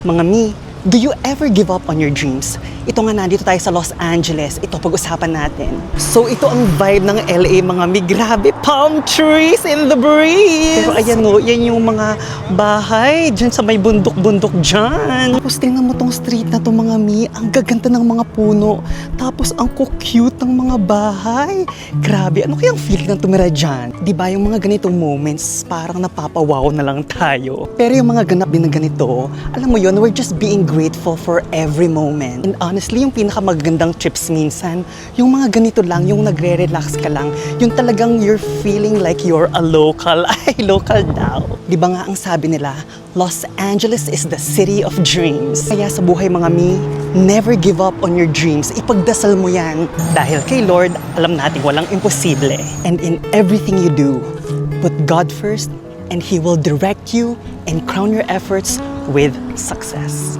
Mga mi, do you ever give up on your dreams? Ito nga, nandito tayo sa Los Angeles. Ito pag-usapan natin. So ito ang vibe ng LA, mga mi. Grabe, palm trees in the breeze. Pero ayan o, yan yung mga bahay dyan sa may bundok-bundok dyan. Tapos tingnan mo tong street na to, mga mi. Ang gaganda ng mga puno. Tapos ang cute ng mga bahay. Grabe, ano kayang feeling ng tumira dyan? Diba yung mga ganitong moments, parang napapawaw na lang tayo. Pero yung mga ganap din na ganito, alam mo yun, we're just being grateful for every moment. And honestly, yung pinakamagandang trips minsan, yung mga ganito lang, yung nagre-relax ka lang, yung talagang you're feeling like you're a local. Ay, local daw. Di ba nga ang sabi nila, Los Angeles is the city of dreams. Kaya sa buhay, mga mi, never give up on your dreams. Ipagdasal mo yan. Dahil kay Lord, alam natin walang imposible. And in everything you do, put God first and He will direct you and crown your efforts with success.